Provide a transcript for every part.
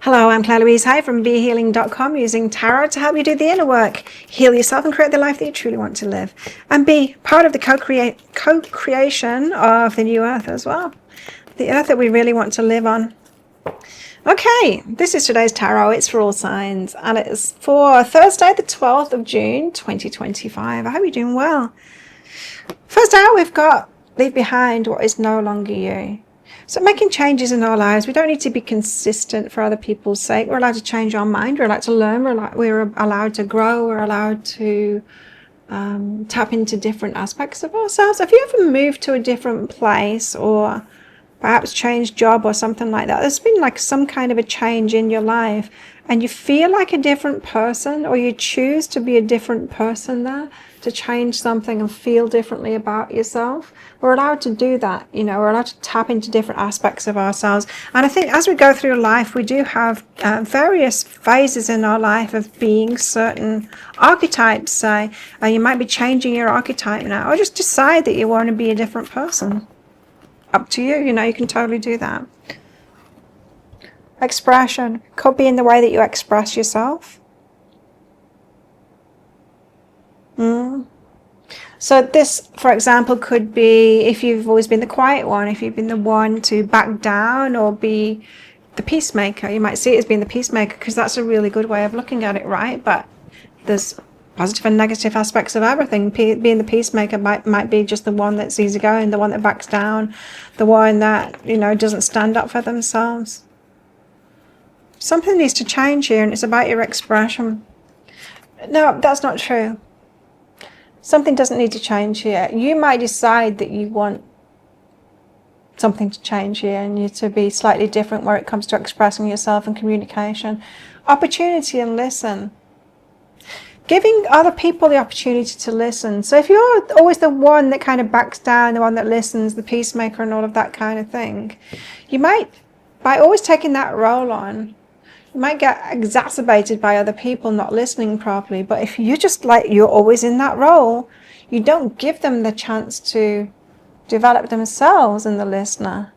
Hello, I'm Claire Louise Hay from BeHealing.com, using tarot to help you do the inner work, heal yourself and create the life that you truly want to live, and be part of the co-creation of the new earth as well, the earth that we really want to live on. Okay, this is today's tarot. It's for all signs, and it's for Thursday the 12th of June 2025. I hope you're doing well. First out, we've got leave behind what is no longer you. So making changes in our lives, we don't need to be consistent for other people's sake. We're allowed to change our mind. We're allowed to learn. We're allowed to grow. We're allowed to tap into different aspects of ourselves. Have you ever moved to a different place, or perhaps changed job or something like that? There's been like some kind of a change in your life, and you feel like a different person, or you choose to be a different person there, to change something and feel differently about yourself. We're allowed to do that, we're allowed to tap into different aspects of ourselves. And I think as we go through life, we do have various phases in our life of being certain archetypes. Say, you might be changing your archetype now, or just decide that you want to be a different person. Up to you, you can totally do that. Expression could be in the way that you express yourself. So this, for example, could be if you've always been the quiet one, if you've been the one to back down or be the peacemaker. You might see it as being the peacemaker, because that's a really good way of looking at it, right? But there's positive and negative aspects of everything. Being the peacemaker might be just the one that's easygoing, the one that backs down, the one that, doesn't stand up for themselves. Something needs to change here, and it's about your expression. No, that's not true. Something doesn't need to change here. You might decide that you want something to change here, and you to be slightly different where it comes to expressing yourself and communication. Opportunity and listen. Giving other people the opportunity to listen. So if you're always the one that kind of backs down, the one that listens, the peacemaker and all of that kind of thing, you might, by always taking that role on, you might get exacerbated by other people not listening properly. But if you just you're always in that role, you don't give them the chance to develop themselves in the listener.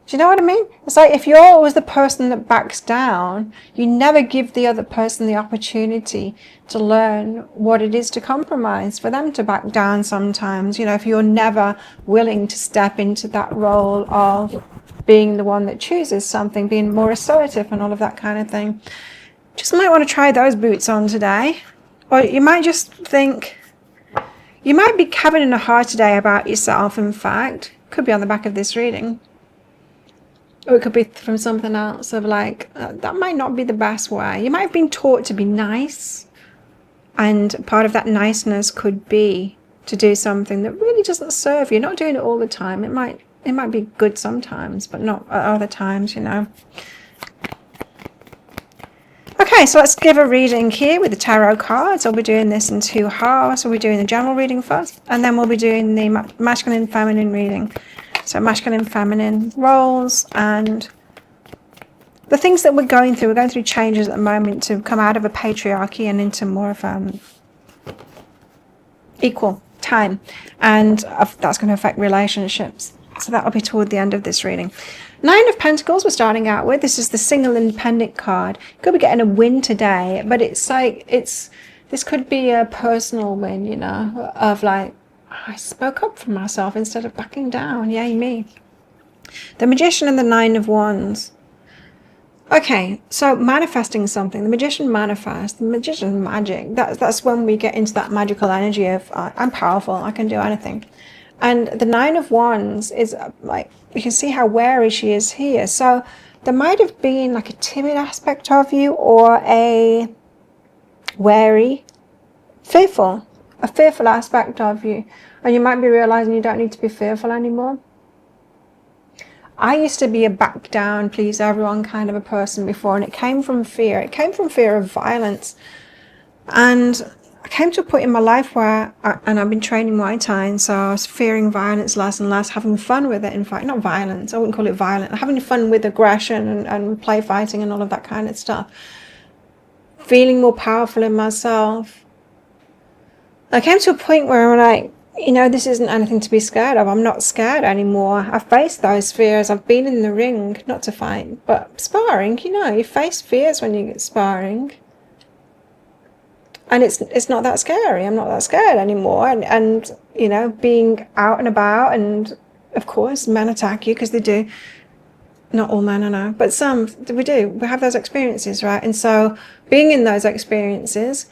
Do you know what I mean? It's like if you're always the person that backs down, you never give the other person the opportunity to learn what it is to compromise, for them to back down sometimes. If you're never willing to step into that role of being the one that chooses something, being more assertive and all of that kind of thing. Just might want to try those boots on today. Or you might just think, you might be having a heart today about yourself, in fact. Could be on the back of this reading. Or it could be from something else of that might not be the best way. You might have been taught to be nice, and part of that niceness could be to do something that really doesn't serve you. Not doing it all the time. It might be good sometimes, but not at other times, Okay, so let's give a reading here with the tarot cards. I'll be doing this in two halves. We'll be doing the general reading first, and then we'll be doing the masculine and feminine reading. So masculine and feminine roles and the things that we're going through. We're going through changes at the moment to come out of a patriarchy and into more of equal time. And that's going to affect relationships. So that'll be toward the end of this reading. 9 of Pentacles we're starting out with. This is the single independent card. You could be getting a win today, but this could be a personal win, of I spoke up for myself instead of backing down. Yay me. The Magician and the 9 of Wands. Okay, so manifesting something. The Magician manifests. The Magician's magic. That's when we get into that magical energy of I'm powerful. I can do anything. And the 9 of Wands is you can see how wary she is here. So there might have been a timid aspect of you, or a wary, a fearful aspect of you. And you might be realizing you don't need to be fearful anymore. I used to be a back down, please everyone kind of a person before, and it came from fear. It came from fear of violence. And I came to a point in my life where, and I've been training Muay Thai, so I was fearing violence less and less, having fun with it. In fact, not violence, I wouldn't call it violent, having fun with aggression and play fighting and all of that kind of stuff. Feeling more powerful in myself. I came to a point where I'm you know, this isn't anything to be scared of. I'm not scared anymore. I've faced those fears. I've been in the ring, not to fight, but sparring, you know, you face fears when you get sparring. And it's not that scary. I'm not that scared anymore. And you know, being out and about, and of course, men attack you because they do. Not all men, I know, but some we do. We have those experiences, right? And so, being in those experiences,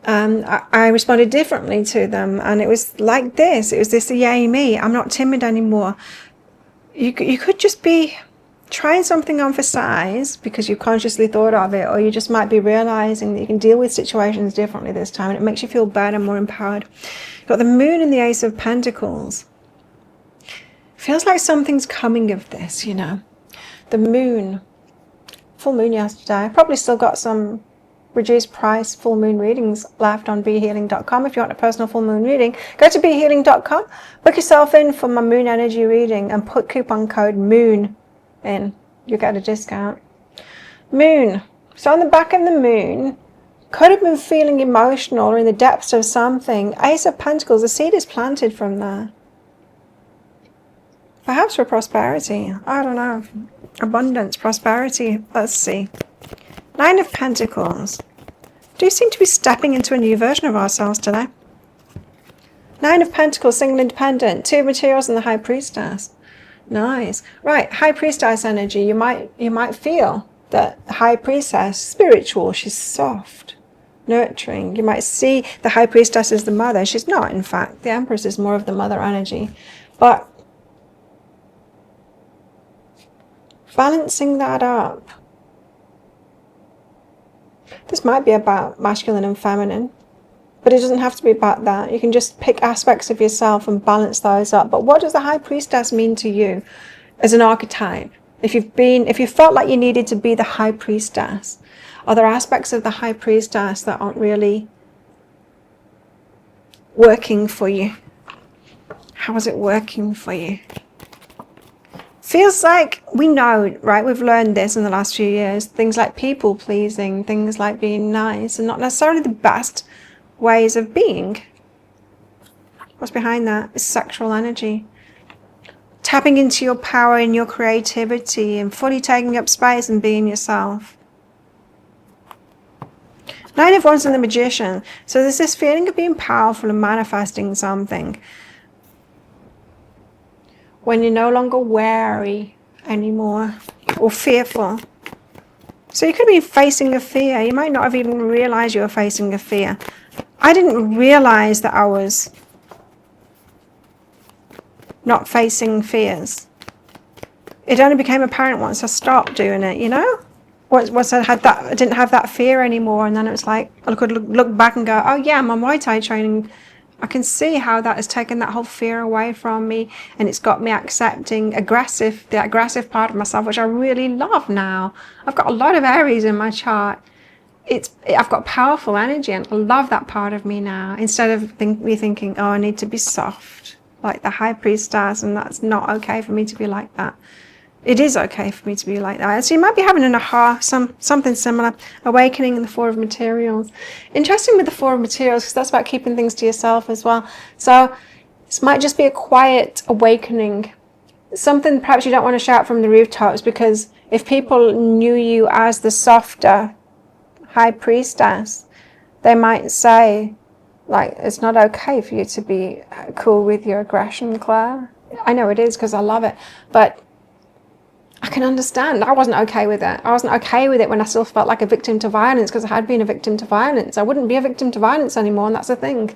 I responded differently to them, and it was like this. It was this yay me. I'm not timid anymore. You could just be trying something on for size because you consciously thought of it, or you just might be realizing that you can deal with situations differently this time, and it makes you feel better, more empowered. You've got the Moon and the Ace of Pentacles. Feels like something's coming of this, you know. The Moon, full moon yesterday. Probably still got some reduced price full moon readings left on behealing.com. If you want a personal full moon reading, go to behealing.com, book yourself in for my moon energy reading, and put coupon code MOON in. You'll get a discount. Moon. So on the back of the moon, could have been feeling emotional or in the depths of something. Ace of Pentacles, the seed is planted from there. Perhaps for prosperity. I don't know. Abundance, prosperity. Let's see. Nine of Pentacles. Do seem to be stepping into a new version of ourselves today. Nine of Pentacles, single independent. Two of Materials and the High Priestess. Nice. Right, High Priestess energy. You might feel that High Priestess, spiritual, she's soft, nurturing. You might see the High Priestess as the mother. She's not, in fact. The Empress is more of the mother energy. But balancing that up. This might be about masculine and feminine, but it doesn't have to be about that. You can just pick aspects of yourself and balance those up. But what does the High Priestess mean to you as an archetype? If you felt like you needed to be the High Priestess, are there aspects of the High Priestess that aren't really working for you? How is it working for you? Feels like we know, right? We've learned this in the last few years. Things like people pleasing, things like being nice, and not necessarily the best ways of being. What's behind that is sexual energy. Tapping into your power and your creativity and fully taking up space and being yourself. Nine of Wands and the Magician. So there's this feeling of being powerful and manifesting something. When you're no longer wary anymore or fearful. So you could be facing a fear. You might not have even realized you were facing a fear. I didn't realize that I was not facing fears. It only became apparent once I stopped doing it, you know? Once I didn't have that fear anymore, and then it was like, I could look back and go, oh yeah, my Muay Thai training, I can see how that has taken that whole fear away from me, and it's got me accepting the aggressive part of myself, which I really love now. I've got a lot of Aries in my chart. I've got powerful energy, and I love that part of me now, instead of me thinking, oh, I need to be soft, like the High Priestess, and that's not okay for me to be like that. It is okay for me to be like that. So you might be having an aha, something similar, awakening in the Four of Materials. Interesting with the Four of Materials, because that's about keeping things to yourself as well. So this might just be a quiet awakening. Something perhaps you don't want to shout from the rooftops, because if people knew you as the softer High Priestess, they might say, like, it's not okay for you to be cool with your aggression, Claire. I know it is, because I love it, but I can understand. I wasn't okay with it. I wasn't okay with it when I still felt like a victim to violence, because I had been a victim to violence. I wouldn't be a victim to violence anymore, and that's the thing.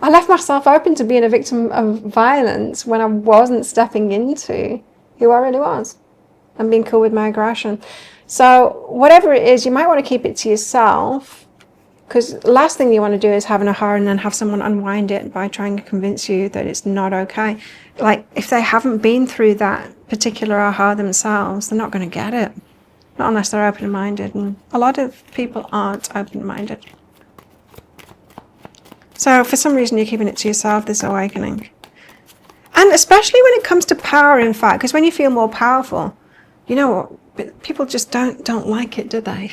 I left myself open to being a victim of violence when I wasn't stepping into who I really was and being cool with my aggression. So whatever it is, you might want to keep it to yourself, because the last thing you want to do is have an aha and then have someone unwind it by trying to convince you that it's not okay. Like, if they haven't been through that particular aha themselves, they're not going to get it. Not unless they're open-minded, and a lot of people aren't open-minded. So for some reason you're keeping it to yourself, this awakening. And especially when it comes to power, in fact, because when you feel more powerful, you know what, people just don't like it, do they?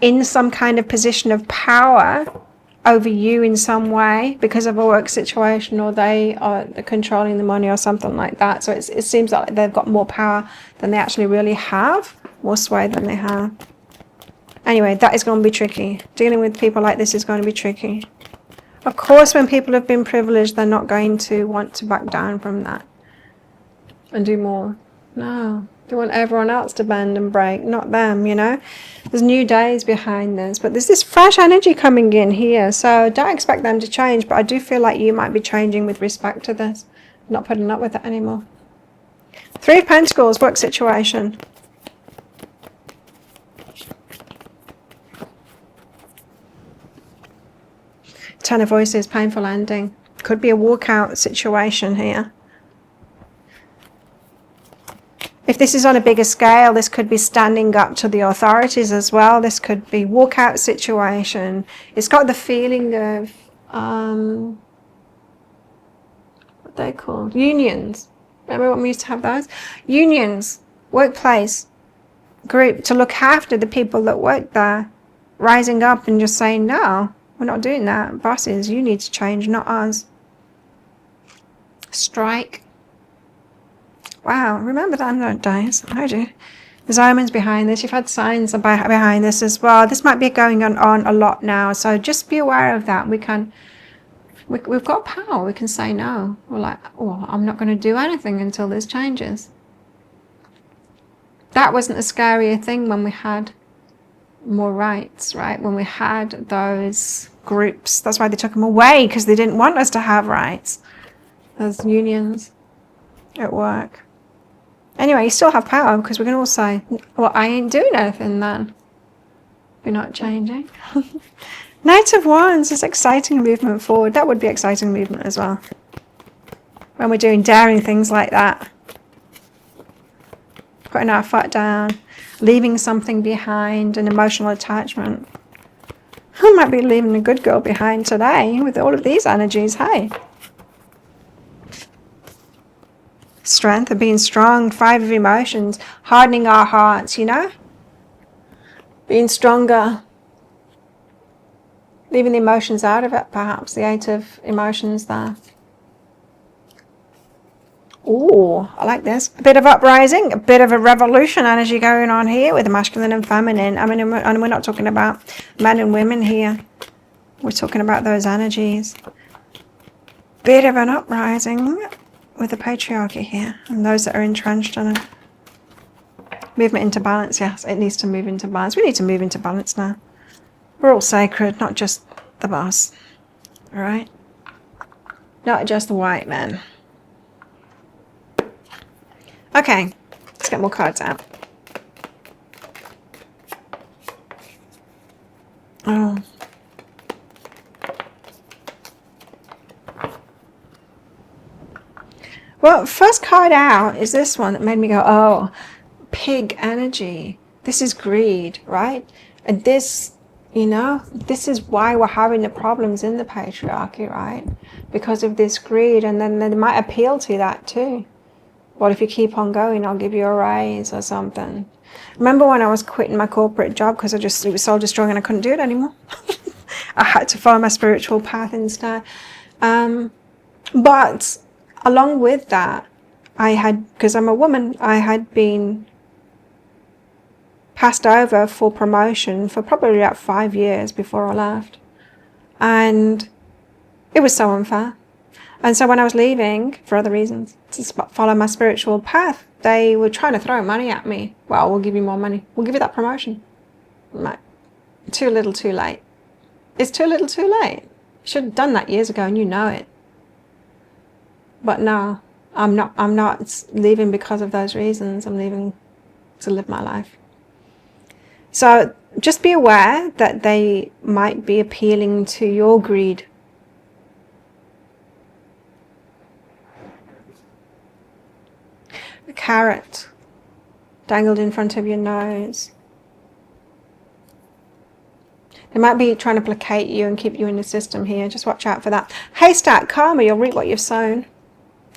in some kind of position of power over you in some way because of a work situation, or they are controlling the money or something like that. So it seems like they've got more power than they actually really have, more sway than they have. Anyway, that is going to be tricky. Dealing with people like this is going to be tricky. Of course, when people have been privileged, they're not going to want to back down from that and do more. No, they want everyone else to bend and break, not them, you know. There's new days behind this, but there's this fresh energy coming in here. So don't expect them to change, but I do feel like you might be changing with respect to this. Not putting up with it anymore. 3 of Pentacles, work situation. Ten of Voices, painful ending. Could be a walkout situation here. If this is on a bigger scale, this could be standing up to the authorities as well. This could be walkout situation. It's got the feeling of, what they called? Unions. Remember when we used to have those? Unions, workplace, group to look after the people that work there. Rising up and just saying, no, we're not doing that. Bosses, you need to change, not us. Strike. Wow, remember that days. I do. There's omens behind this. You've had signs behind this as well. This might be going on a lot now. So just be aware of that. We've got power. We can say no. We're like, oh, I'm not going to do anything until this changes. That wasn't a scarier thing when we had more rights, right? When we had those groups. That's why they took them away, because they didn't want us to have rights. Those unions at work. Anyway, you still have power, because we can all say, well, I ain't doing anything then. You're not changing. Knight of Wands is exciting movement forward. That would be exciting movement as well. When we're doing daring things like that. Putting our foot down. Leaving something behind, an emotional attachment. I might be leaving a good girl behind today with all of these energies, hey. Strength of being strong, 5 of emotions, hardening our hearts, you know? Being stronger. Leaving the emotions out of it, perhaps. The 8 of emotions there. Ooh, I like this. A bit of uprising, a bit of a revolution energy going on here with the masculine and feminine. I mean, and we're not talking about men and women here. We're talking about those energies. Bit of an uprising with the patriarchy here and those that are entrenched in it. Movement into balance, yes, it needs to move into balance. We need to move into balance now. We're all sacred, not just the boss. All right? Not just the white men. Okay, let's get more cards out. Oh. Well, first card out is this one that made me go, oh, pig energy. This is greed, right? And this, you know, this is why we're having the problems in the patriarchy, right? Because of this greed, and then they might appeal to that too. Well, if you keep on going, I'll give you a raise or something. Remember when I was quitting my corporate job because it was soul destroying and I couldn't do it anymore? I had to follow my spiritual path instead. But along with that, I had, because I'm a woman, I had been passed over for promotion for probably about 5 years before I left. And it was so unfair. And so when I was leaving, for other reasons, to follow my spiritual path, they were trying to throw money at me. Well, we'll give you more money. We'll give you that promotion. I'm like, too little, too late. It's too little, too late. You should have done that years ago and you know it. But no, I'm not leaving because of those reasons. I'm leaving to live my life. So just be aware that they might be appealing to your greed. A carrot dangled in front of your nose. They might be trying to placate you and keep you in the system here. Just watch out for that. Haystack, karma, you'll reap what you've sown.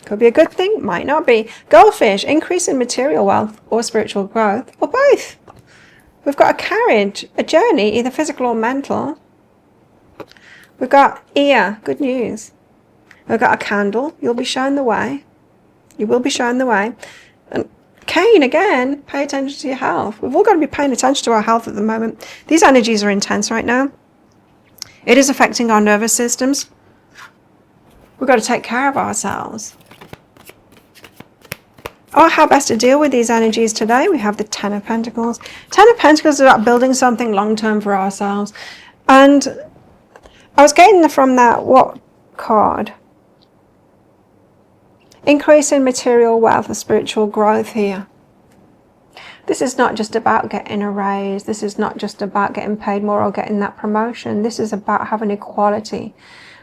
Could be a good thing, might not be. Goldfish, increase in material wealth or spiritual growth, or both. We've got a carriage, a journey, either physical or mental. We've got ear, good news. We've got a candle, you'll be shown the way. You will be shown the way. And cane again, pay attention to your health. We've all got to be paying attention to our health at the moment. These energies are intense right now. It is affecting our nervous systems. We've got to take care of ourselves. Oh, how best to deal with these energies today? We have the Ten of Pentacles. Ten of Pentacles is about building something long-term for ourselves. And I was getting from that, what card? Increase in material wealth and spiritual growth here. This is not just about getting a raise. This is not just about getting paid more or getting that promotion. This is about having equality.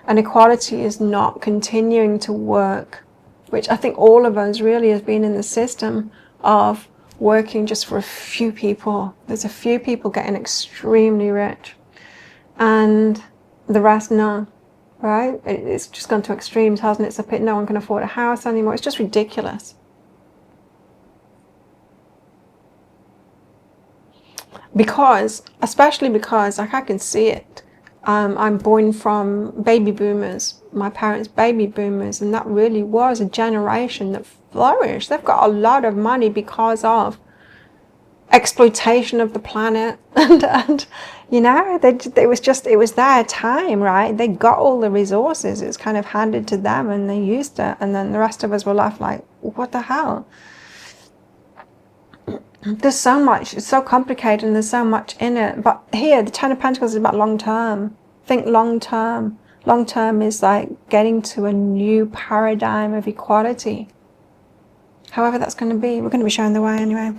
And equality is not continuing to work, which I think all of us really has been in the system of working just for a few people. There's a few people getting extremely rich and the rest no, right? It's just gone to extremes, hasn't it? It's a pit, no one can afford a house anymore. It's just ridiculous. Because, especially because, like I can see it. I'm born from baby boomers, my parents' baby boomers, and that really was a generation that flourished. They've got a lot of money because of exploitation of the planet, and you know, it was their time, right? They got all the resources. It was kind of handed to them, and they used it, and then the rest of us were left like, what the hell? There's so much, it's so complicated and there's so much in it. But here, the Ten of Pentacles is about long term. Think long term. Long term is like getting to a new paradigm of equality. However that's going to be, we're going to be shown the way anyway.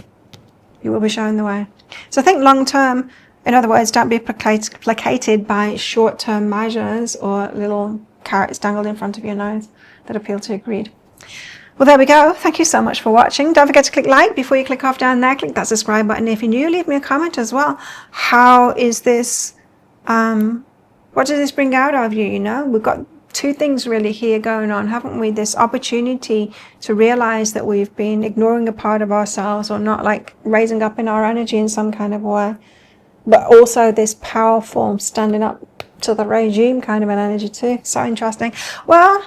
You will be shown the way. So think long term. In other words, don't be placated by short term measures or little carrots dangled in front of your nose that appeal to your greed. Well, there we go. Thank you so much for watching. Don't forget to click like before you click off down there. Click that subscribe button if you're new. Leave me a comment as well. How is this, what does this bring out of you, you know? We've got two things really here going on, haven't we? This opportunity to realize that we've been ignoring a part of ourselves or not like raising up in our energy in some kind of way. But also this powerful standing up to the regime kind of an energy too. So interesting. Well,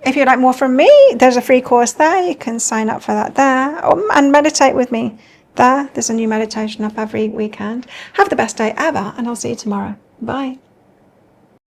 if you'd like more from me, there's a free course there. You can sign up for that there and meditate with me there. There's a new meditation up every weekend. Have the best day ever, and I'll see you tomorrow. Bye.